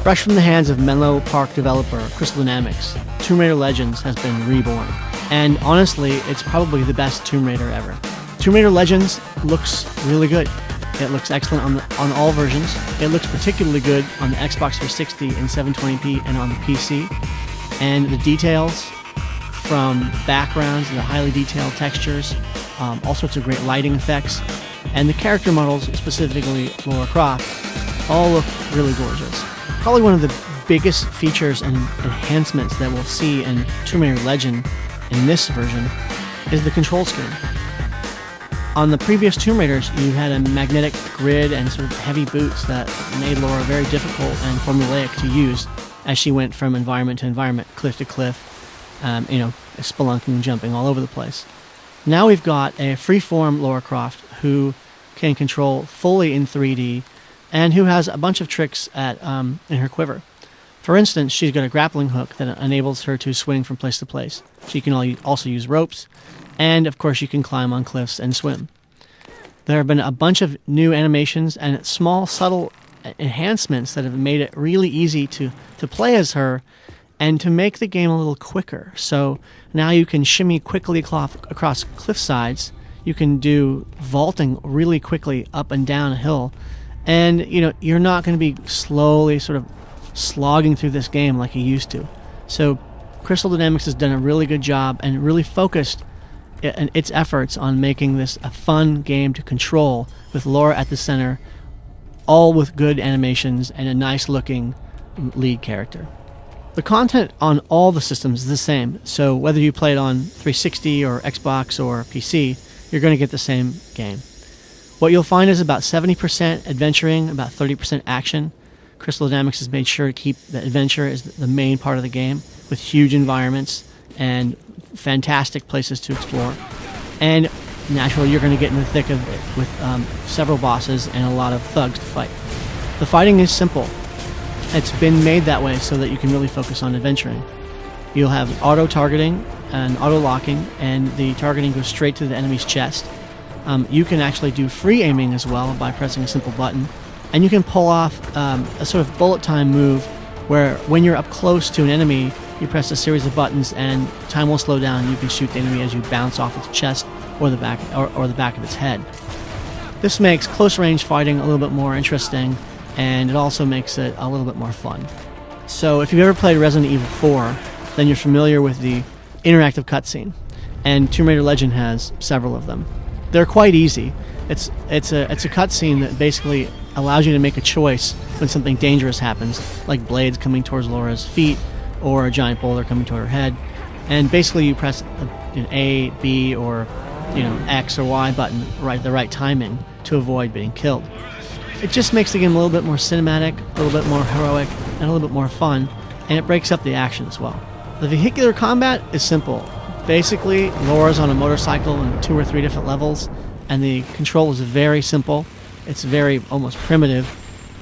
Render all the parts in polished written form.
Fresh from the hands of Menlo Park developer Crystal Dynamics, Tomb Raider Legends has been reborn. And honestly, it's probably the best Tomb Raider ever. Tomb Raider Legends looks really good. It looks excellent on all versions. It looks particularly good on the Xbox 360 in 720p and on the PC. And the details, from backgrounds to the highly detailed textures, all sorts of great lighting effects, and the character models, specifically Lara Croft, all look really gorgeous. Probably one of the biggest features and enhancements that we'll see in Tomb Raider Legend in this version is the control screen. On the previous Tomb Raiders, you had a magnetic grid and sort of heavy boots that made Lara very difficult and formulaic to use as she went from environment to environment, cliff to cliff, spelunking and jumping all over the place. Now we've got a freeform Lara Croft who can control fully in 3D and who has a bunch of tricks in her quiver. For instance, she's got a grappling hook that enables her to swing from place to place. She can also use ropes, and of course you can climb on cliffs and swim. There have been a bunch of new animations and small, subtle enhancements that have made it really easy to play as her and to make the game a little quicker. So now you can shimmy quickly across cliff sides. You can do vaulting really quickly up and down a hill. And you're not going to be slowly sort of slogging through this game like you used to. So Crystal Dynamics has done a really good job and really focused its efforts on making this a fun game to control with Lara at the center, all with good animations and a nice looking lead character. The content on all the systems is the same, so whether you play it on 360 or Xbox or PC, you're going to get the same game. What you'll find is about 70% adventuring, about 30% action. Crystal Dynamics has made sure to keep the adventure as the main part of the game, with huge environments and fantastic places to explore. And naturally, you're going to get in the thick of it with several bosses and a lot of thugs to fight. The fighting is simple. It's been made that way so that you can really focus on adventuring. You'll have auto-targeting and auto-locking, and the targeting goes straight to the enemy's chest. You can actually do free aiming as well by pressing a simple button. And you can pull off a sort of bullet time move where when you're up close to an enemy, you press a series of buttons and time will slow down and you can shoot the enemy as you bounce off its chest or the back of its head. This makes close range fighting a little bit more interesting, and it also makes it a little bit more fun. So if you've ever played Resident Evil 4, then you're familiar with the interactive cutscene, and Tomb Raider Legend has several of them. They're quite easy. It's a cutscene that basically allows you to make a choice when something dangerous happens, like blades coming towards Lara's feet or a giant boulder coming toward her head. And basically you press an A, B, or X or Y button at the right timing to avoid being killed. It just makes the game a little bit more cinematic, a little bit more heroic, and a little bit more fun, and it breaks up the action as well. The vehicular combat is simple. Basically, Lara's on a motorcycle in 2 or 3 different levels, and the control is very simple. It's very almost primitive,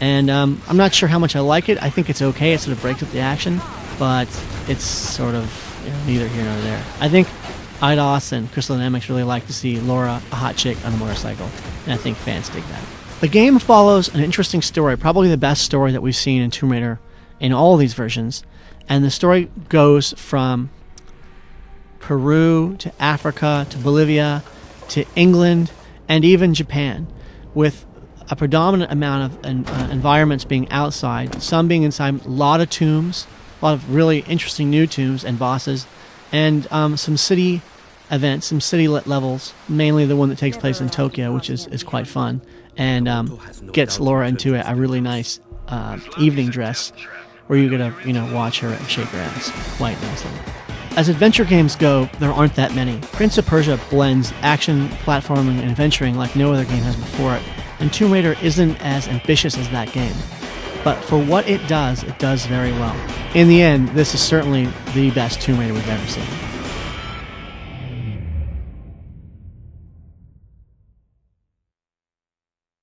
and I'm not sure how much I like it. I think it's okay. It sort of breaks up the action, but it's sort of neither here nor there. I think IDOS and Crystal Dynamics really like to see Lara, a hot chick, on a motorcycle, and I think fans dig that. The game follows an interesting story, probably the best story that we've seen in Tomb Raider in all these versions, and the story goes from Peru to Africa to Bolivia to England and even Japan, with a predominant amount of environments being outside, some being inside, a lot of tombs, a lot of really interesting new tombs and bosses, and some city events, some city levels, mainly the one that takes place in Tokyo, which is quite fun, and gets Lara into a really nice evening dress where you get to watch her and shake her ass quite nicely. As adventure games go, there aren't that many. Prince of Persia blends action, platforming, and adventuring like no other game has before it, and Tomb Raider isn't as ambitious as that game. But for what it does very well. In the end, this is certainly the best Tomb Raider we've ever seen.